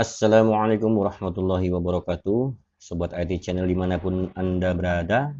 Assalamualaikum warahmatullahi wabarakatuh. Sobat IT channel dimanapun Anda berada.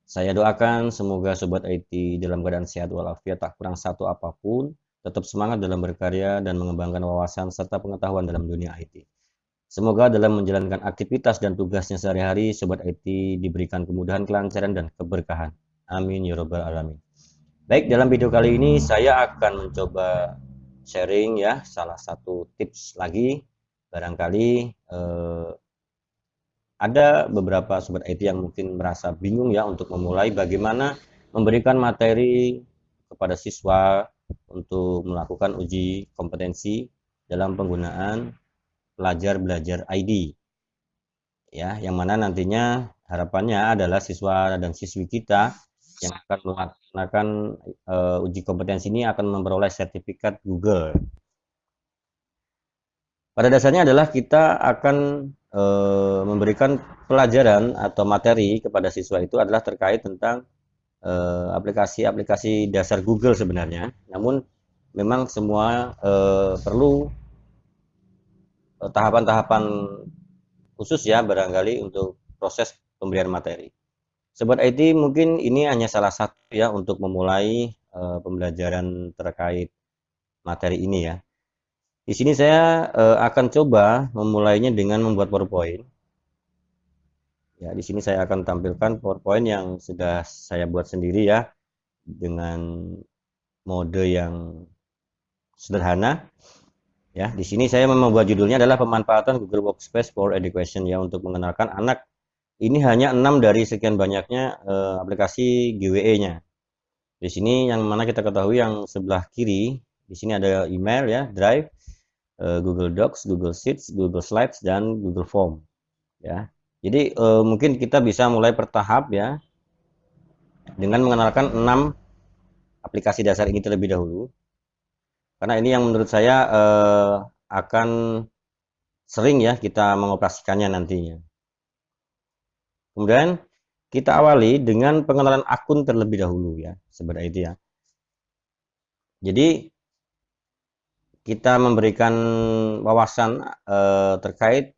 Saya doakan semoga Sobat IT dalam keadaan sehat walafiat, tak kurang satu apapun, tetap semangat dalam berkarya dan mengembangkan wawasan serta pengetahuan dalam dunia IT. Semoga dalam menjalankan aktivitas dan tugasnya sehari-hari, Sobat IT diberikan kemudahan, kelancaran, dan keberkahan. Amin ya robbal alamin. Baik, dalam video kali ini saya akan mencoba sharing ya salah satu tips lagi. Barangkali ada beberapa sobat IT yang mungkin merasa bingung ya untuk memulai bagaimana memberikan materi kepada siswa untuk melakukan uji kompetensi dalam penggunaan pelajar belajar ID ya, yang mana nantinya harapannya adalah siswa dan siswi kita yang akan melaksanakan uji kompetensi ini akan memperoleh sertifikat Google. Pada dasarnya adalah kita akan memberikan pelajaran atau materi kepada siswa itu adalah terkait tentang aplikasi-aplikasi dasar Google sebenarnya. Namun memang semua perlu tahapan-tahapan khusus ya barangkali untuk proses pemberian materi. Sobat IT mungkin ini hanya salah satu ya untuk memulai pembelajaran terkait materi ini ya. Di sini saya akan coba memulainya dengan membuat PowerPoint. Ya, di sini saya akan tampilkan PowerPoint yang sudah saya buat sendiri ya dengan mode yang sederhana. Ya, di sini saya membuat judulnya adalah pemanfaatan Google Workspace for Education ya untuk mengenalkan anak. Ini hanya 6 dari sekian banyaknya aplikasi GWE-nya. Di sini yang mana kita ketahui yang sebelah kiri, di sini ada email ya, Drive, Google Docs, Google Sheets, Google Slides, dan Google Form ya. Jadi mungkin kita bisa mulai bertahap ya dengan mengenalkan 6 aplikasi dasar ini terlebih dahulu. Karena ini yang menurut saya akan sering ya kita mengoperasikannya nantinya. Kemudian kita awali dengan pengenalan akun terlebih dahulu ya, seperti itu ya. Jadi kita memberikan wawasan terkait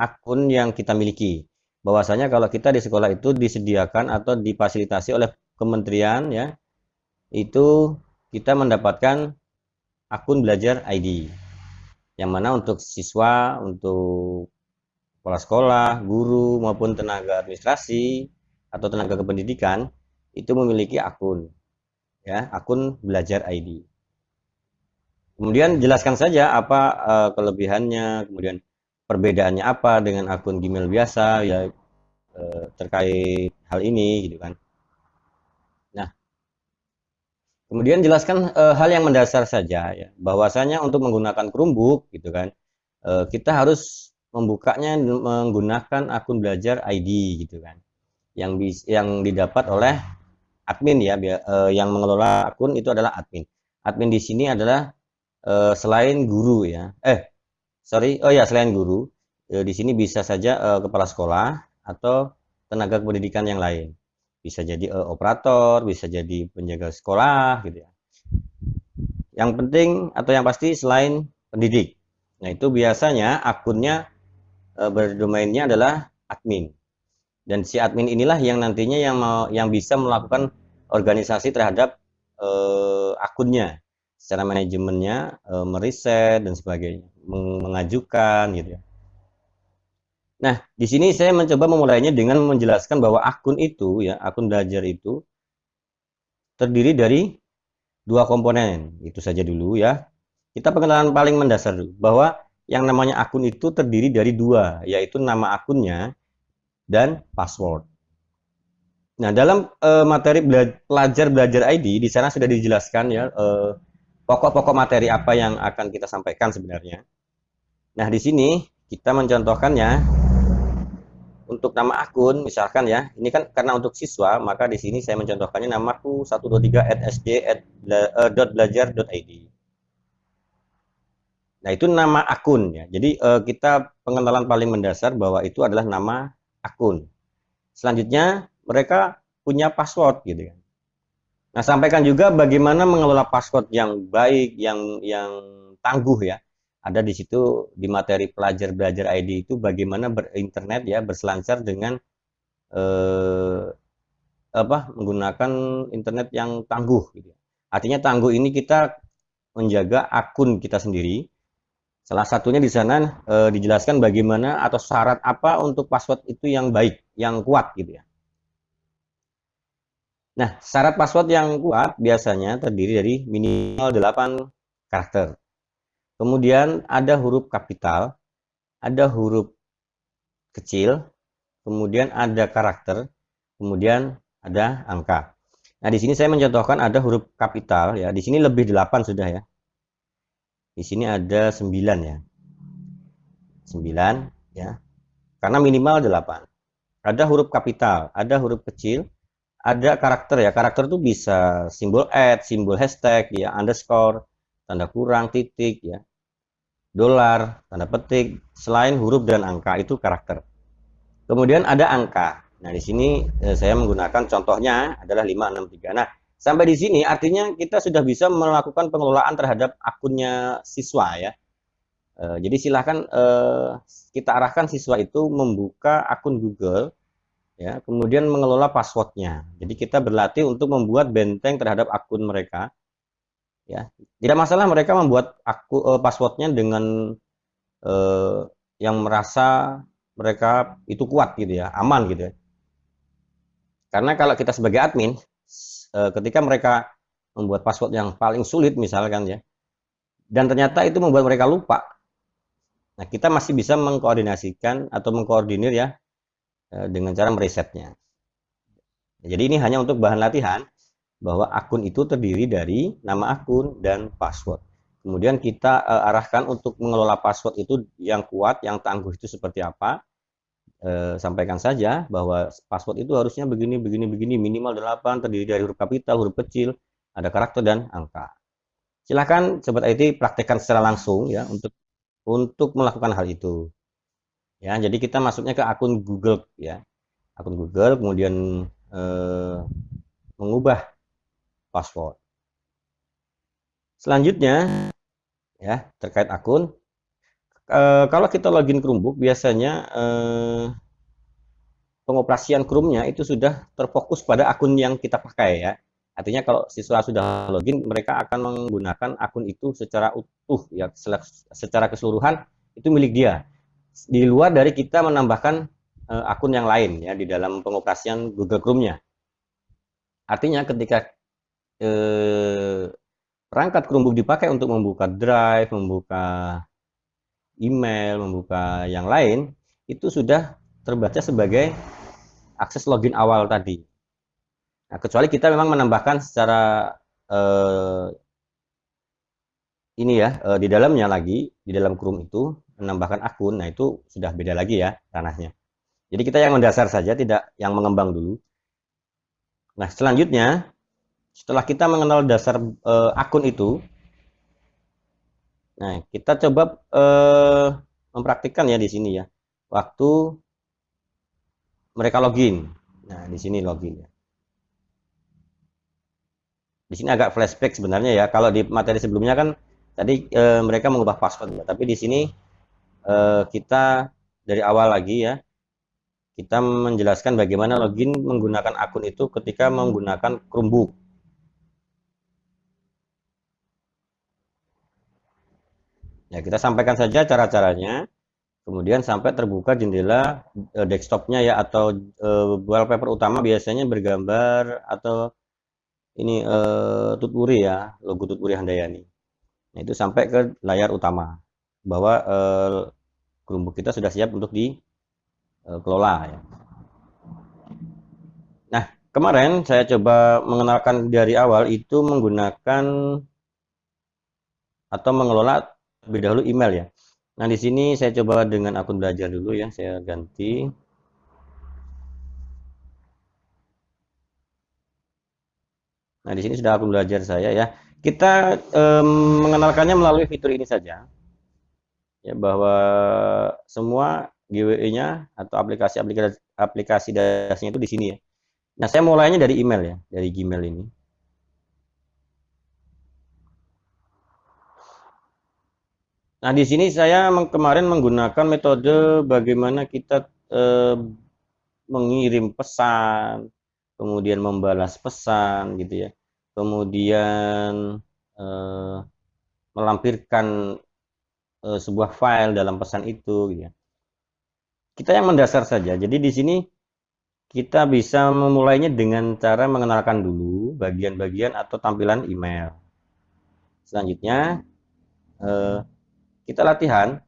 akun yang kita miliki. Bahwasanya kalau kita di sekolah itu disediakan atau difasilitasi oleh kementerian ya, itu kita mendapatkan akun belajar ID. Yang mana untuk siswa, untuk kepala sekolah, guru maupun tenaga administrasi atau tenaga kependidikan itu memiliki akun ya, akun belajar ID. Kemudian jelaskan saja apa kelebihannya, kemudian perbedaannya apa dengan akun Gmail biasa ya terkait hal ini gitu kan. Nah, kemudian jelaskan hal yang mendasar saja ya, bahwasanya untuk menggunakan Chromebook gitu kan, kita harus membukanya menggunakan akun belajar ID gitu kan. Yang didapat oleh admin ya, yang mengelola akun itu adalah admin. Admin di sini adalah selain guru ya. Selain guru, di sini bisa saja kepala sekolah atau tenaga pendidikan yang lain. Bisa jadi operator, bisa jadi penjaga sekolah gitu ya. Yang penting atau yang pasti selain pendidik. Nah, itu biasanya akunnya berdomainnya adalah admin. Dan si admin inilah yang nantinya yang bisa melakukan organisasi terhadap akunnya, secara manajemennya, meriset dan sebagainya, mengajukan gitu ya. Nah, di sini saya mencoba memulainya dengan menjelaskan bahwa akun itu ya, akun belajar itu terdiri dari dua komponen. Itu saja dulu ya. Kita pengenalan paling mendasar dulu bahwa yang namanya akun itu terdiri dari dua, yaitu nama akunnya dan password. Nah, dalam materi pelajar belajar ID di sana sudah dijelaskan ya pokok-pokok materi apa yang akan kita sampaikan sebenarnya. Nah, di sini kita mencontohkannya untuk nama akun misalkan ya. Ini kan karena untuk siswa, maka di sini saya mencontohkannya namaku 123@sd.belajar.id. Nah, itu nama akun ya. Jadi kita pengenalan paling mendasar bahwa itu adalah nama akun. Selanjutnya mereka punya password gitu kan. Nah, sampaikan juga bagaimana mengelola password yang baik, yang tangguh ya. Ada di situ di materi pelajar belajar ID itu bagaimana berinternet ya, berselancar dengan eh, menggunakan internet yang tangguh gitu. Artinya tangguh ini kita menjaga akun kita sendiri. Salah satunya di sana dijelaskan bagaimana atau syarat apa untuk password itu yang baik, yang kuat gitu ya. Nah, syarat password yang kuat biasanya terdiri dari minimal 8 karakter. Kemudian ada huruf kapital, ada huruf kecil, kemudian ada karakter, kemudian ada angka. Nah, di sini saya mencontohkan ada huruf kapital ya. Di sini lebih 8 sudah ya. Di sini ada 9 ya. 9 ya. Karena minimal 8. Ada huruf kapital, ada huruf kecil, ada karakter ya. Karakter itu bisa simbol @ simbol hashtag ya, underscore, tanda kurang, titik ya, dolar, tanda petik, selain huruf dan angka itu karakter. Kemudian ada angka. Nah, di sini saya menggunakan contohnya adalah 563. Nah, sampai di sini artinya kita sudah bisa melakukan pengelolaan terhadap akunnya siswa ya. Jadi silahkan kita arahkan siswa itu membuka akun Google ya, kemudian mengelola passwordnya. Jadi kita berlatih untuk membuat benteng terhadap akun mereka ya. Tidak masalah mereka membuat passwordnya dengan eh, yang merasa mereka itu kuat gitu ya, aman gitu ya. Karena kalau kita sebagai admin ketika mereka membuat password yang paling sulit misalkan ya, dan ternyata itu membuat mereka lupa, nah kita masih bisa mengkoordinasikan atau mengkoordinir ya dengan cara meresetnya. Jadi ini hanya untuk bahan latihan bahwa akun itu terdiri dari nama akun dan password. Kemudian kita arahkan untuk mengelola password itu yang kuat, yang tangguh itu seperti apa. Sampaikan saja bahwa password itu harusnya begini, begini, begini, minimal 8, terdiri dari huruf kapital, huruf kecil, ada karakter dan angka. Silahkan Sobat IT praktekkan secara langsung ya untuk melakukan hal itu. Ya, jadi kita masuknya ke akun Google ya. Akun Google kemudian mengubah password. Selanjutnya ya terkait akun kalau kita login Chromebook biasanya pengoperasian Chrome-nya itu sudah terfokus pada akun yang kita pakai ya. Artinya kalau siswa sudah login mereka akan menggunakan akun itu secara utuh ya, secara keseluruhan itu milik dia. Di luar dari kita menambahkan akun yang lain ya di dalam pengoperasian Google Chrome-nya. Artinya ketika perangkat Chromebook dipakai untuk membuka Drive, membuka email, membuka yang lain, itu sudah terbaca sebagai akses login awal tadi. Nah, kecuali kita memang menambahkan secara ini ya di dalamnya lagi, di dalam Chrome itu menambahkan akun, nah itu sudah beda lagi ya ranahnya. Jadi kita yang mendasar saja, tidak yang mengembang dulu. Nah, selanjutnya setelah kita mengenal dasar akun itu, nah kita coba mempraktikkan ya di sini ya. Waktu mereka login. Nah, di sini login ya. Di sini agak flashback sebenarnya ya. Kalau di materi sebelumnya kan tadi mereka mengubah password ya. Tapi di sini kita dari awal lagi ya. Kita menjelaskan bagaimana login menggunakan akun itu ketika menggunakan Chromebook. Ya, kita sampaikan saja cara-caranya. Kemudian sampai terbuka jendela desktopnya ya atau wallpaper utama biasanya bergambar atau ini Tutwuri ya, logo Tutwuri Handayani. Nah, itu sampai ke layar utama bahwa Chromebook kita sudah siap untuk dikelola ya. Nah, kemarin saya coba mengenalkan dari awal itu menggunakan atau mengelola lebih dahulu email ya. Nah, di sini saya coba dengan akun belajar dulu ya, saya ganti. Nah, di sini sudah akun belajar saya ya. Kita mengenalkannya melalui fitur ini saja. Ya, bahwa semua GWE-nya atau aplikasi dasarnya itu di sini ya. Nah, saya mulainya dari email ya, dari Gmail ini. Nah, di sini saya kemarin menggunakan metode bagaimana kita mengirim pesan, kemudian membalas pesan gitu ya. Kemudian eh, melampirkan sebuah file dalam pesan itu gitu ya. Kita yang mendasar saja. Jadi di sini kita bisa memulainya dengan cara mengenalkan dulu bagian-bagian atau tampilan email. Selanjutnya eh, kita latihan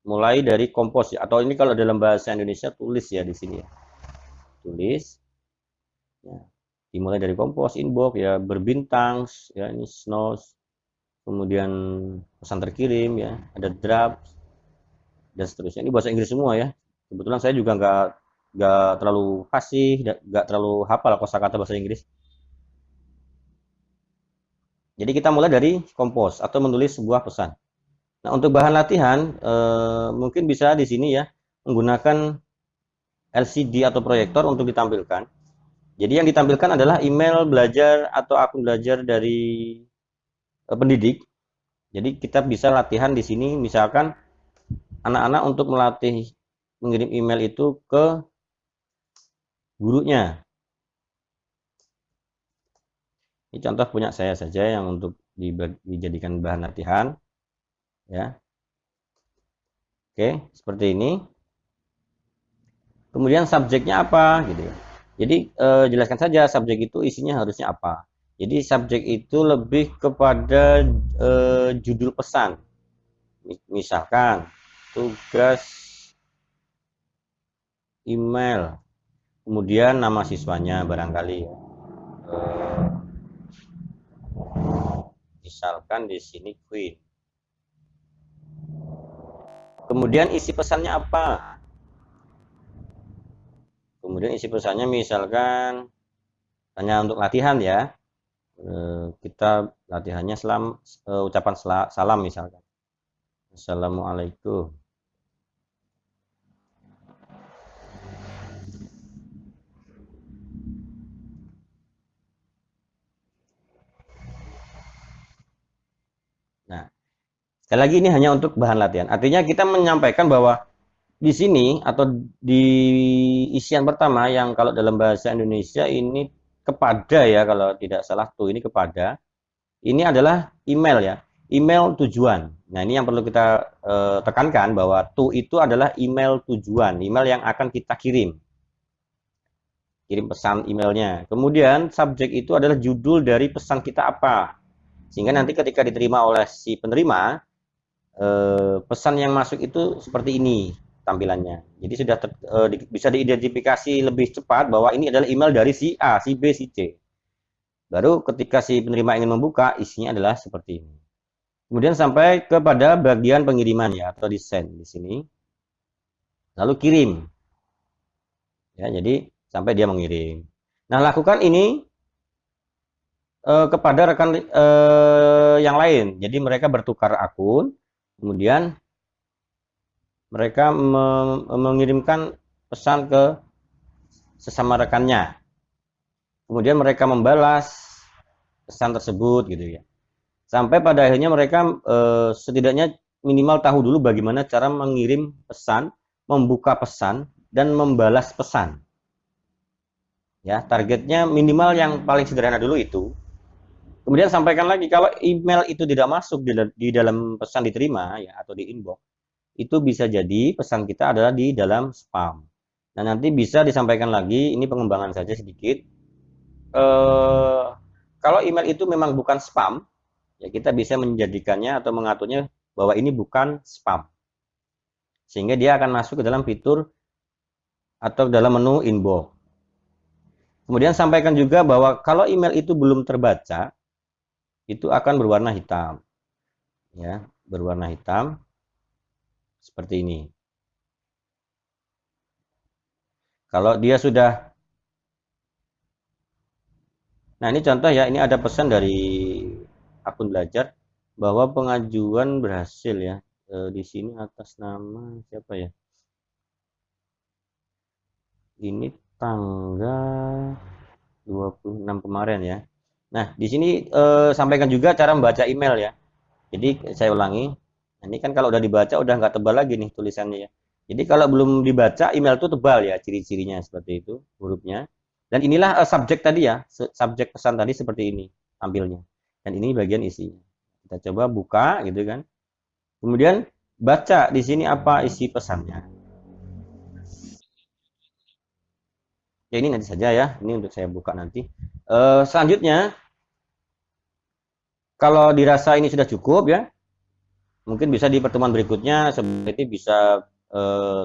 mulai dari kompos ya, atau ini kalau dalam bahasa Indonesia tulis ya di sini ya. Tulis ya. Dimulai dari kompos, inbox ya, berbintang ya, ini snooze, kemudian pesan terkirim ya, ada draft dan seterusnya. Ini bahasa Inggris semua ya. Kebetulan saya juga nggak terlalu fasih, nggak terlalu hafal kosakata bahasa Inggris. Jadi kita mulai dari kompos atau menulis sebuah pesan. Nah, untuk bahan latihan mungkin bisa di sini ya menggunakan LCD atau proyektor untuk ditampilkan. Jadi yang ditampilkan adalah email belajar atau akun belajar dari pendidik. Jadi kita bisa latihan di sini misalkan anak-anak untuk melatih mengirim email itu ke gurunya. Ini contoh punya saya saja yang untuk dijadikan bahan latihan ya. Oke, seperti ini. Kemudian subjeknya apa gitu ya. Jadi jelaskan saja subjek itu isinya harusnya apa. Jadi subjek itu lebih kepada judul pesan. Misalkan tugas email, kemudian nama siswanya barangkali ya. Eh, Misalkan di sini Queen. Kemudian isi pesannya apa? Kemudian isi pesannya misalkan hanya untuk latihan ya. Kita latihannya ucapan salam misalkan. Assalamualaikum. Nah, sekali lagi ini hanya untuk bahan latihan. Artinya kita menyampaikan bahwa di sini atau di isian pertama yang kalau dalam bahasa Indonesia ini kepada ya kalau tidak salah tuh ini kepada ini adalah email ya, email tujuan. Nah, ini yang perlu kita tekankan bahwa to itu adalah email tujuan, email yang akan kita kirim pesan emailnya. Kemudian subjek itu adalah judul dari pesan kita apa. Sehingga nanti ketika diterima oleh si penerima, pesan yang masuk itu seperti ini tampilannya. Jadi sudah bisa diidentifikasi lebih cepat bahwa ini adalah email dari si A, si B, si C. Baru ketika si penerima ingin membuka, isinya adalah seperti ini. Kemudian sampai kepada bagian pengiriman ya atau di send di sini. Lalu kirim. Ya, jadi sampai dia mengirim. Nah, lakukan ini kepada rekan yang lain. Jadi mereka bertukar akun, kemudian mereka mengirimkan pesan ke sesama rekannya. Kemudian mereka membalas pesan tersebut gitu ya. Sampai pada akhirnya mereka setidaknya minimal tahu dulu bagaimana cara mengirim pesan, membuka pesan, dan membalas pesan. Ya, targetnya minimal yang paling sederhana dulu itu. Kemudian sampaikan lagi kalau email itu tidak masuk di dalam pesan diterima ya atau di inbox, itu bisa jadi pesan kita adalah di dalam spam. Nah, nanti bisa disampaikan lagi, ini pengembangan saja sedikit. Kalau email itu memang bukan spam, ya kita bisa menjadikannya atau mengaturnya bahwa ini bukan spam. Sehingga dia akan masuk ke dalam fitur atau dalam menu inbox. Kemudian sampaikan juga bahwa kalau email itu belum terbaca, itu akan berwarna hitam. Ya, berwarna hitam seperti ini. Kalau dia sudah, nah ini contoh ya, ini ada pesan dari akun belajar bahwa pengajuan berhasil ya. Di sini atas nama siapa ya? Ini tanggal 26 kemarin ya. Nah, di sini sampaikan juga cara membaca email ya. Jadi saya ulangi, ini kan kalau udah dibaca udah nggak tebal lagi nih tulisannya ya. Jadi kalau belum dibaca email itu tebal ya, ciri-cirinya seperti itu hurufnya. Dan inilah subjek tadi ya, subjek pesan tadi seperti ini tampilnya. Dan ini bagian isinya. Kita coba buka gitu kan. Kemudian baca di sini apa isi pesannya. Ya ini nanti saja ya, ini untuk saya buka nanti. Selanjutnya, kalau dirasa ini sudah cukup ya, mungkin bisa di pertemuan berikutnya seperti bisa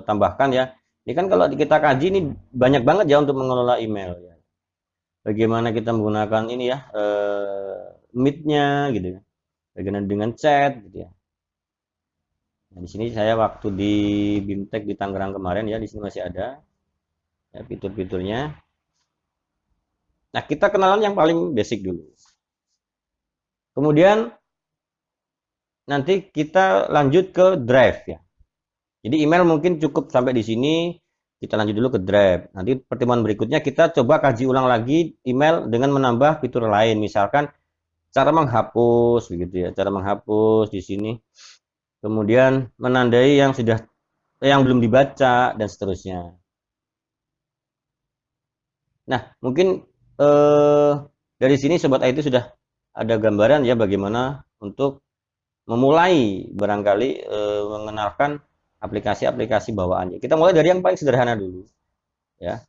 tambahkan ya. Ini kan kalau kita kaji ini banyak banget ya untuk mengelola email ya. Bagaimana kita menggunakan ini ya meet-nya gitu ya. Bagaimana dengan chat gitu ya. Nah, di sini saya waktu di BIMTEK di Tangerang kemarin ya, di sini masih ada ya fitur-fiturnya. Nah, kita kenalan yang paling basic dulu. Kemudian nanti kita lanjut ke Drive ya. Jadi email mungkin cukup sampai di sini. Kita lanjut dulu ke Drive. Nanti pertemuan berikutnya kita coba kaji ulang lagi email dengan menambah fitur lain. Misalkan cara menghapus begitu ya, cara menghapus di sini. Kemudian menandai yang belum dibaca dan seterusnya. Nah, mungkin dari sini sobat IT sudah ada gambaran ya bagaimana untuk memulai barangkali mengenalkan aplikasi-aplikasi bawaannya. Kita mulai dari yang paling sederhana dulu ya.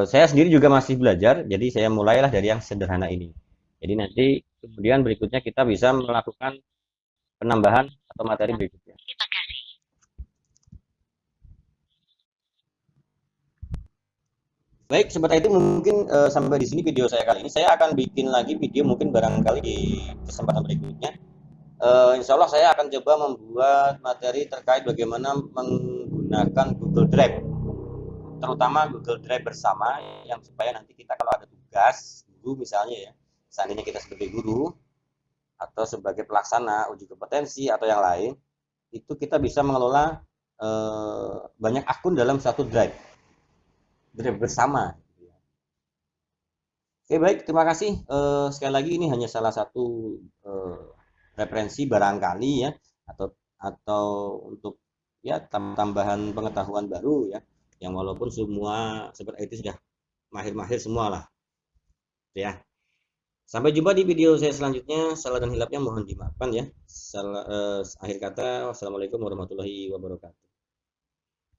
Saya sendiri juga masih belajar, jadi saya mulailah dari yang sederhana ini. Jadi nanti kemudian berikutnya kita bisa melakukan penambahan atau materi berikutnya. Baik, sobat IT mungkin sampai di sini video saya kali ini. Saya akan bikin lagi video mungkin barangkali di kesempatan berikutnya. Insya Allah saya akan coba membuat materi terkait bagaimana menggunakan Google Drive, terutama Google Drive bersama, yang supaya nanti kita kalau ada tugas guru misalnya ya, seandainya kita sebagai guru atau sebagai pelaksana uji kompetensi atau yang lain, itu kita bisa mengelola banyak akun dalam satu drive bersama. Oke baik, terima kasih. Sekali lagi ini hanya salah satu eh, referensi barangkali ya, atau untuk ya tambahan pengetahuan baru ya, yang walaupun semua seperti itu sudah mahir-mahir semua lah ya. Sampai jumpa di video saya selanjutnya. Salah dan hilapnya mohon dimaafkan ya. Akhir kata, wassalamualaikum warahmatullahi wabarakatuh.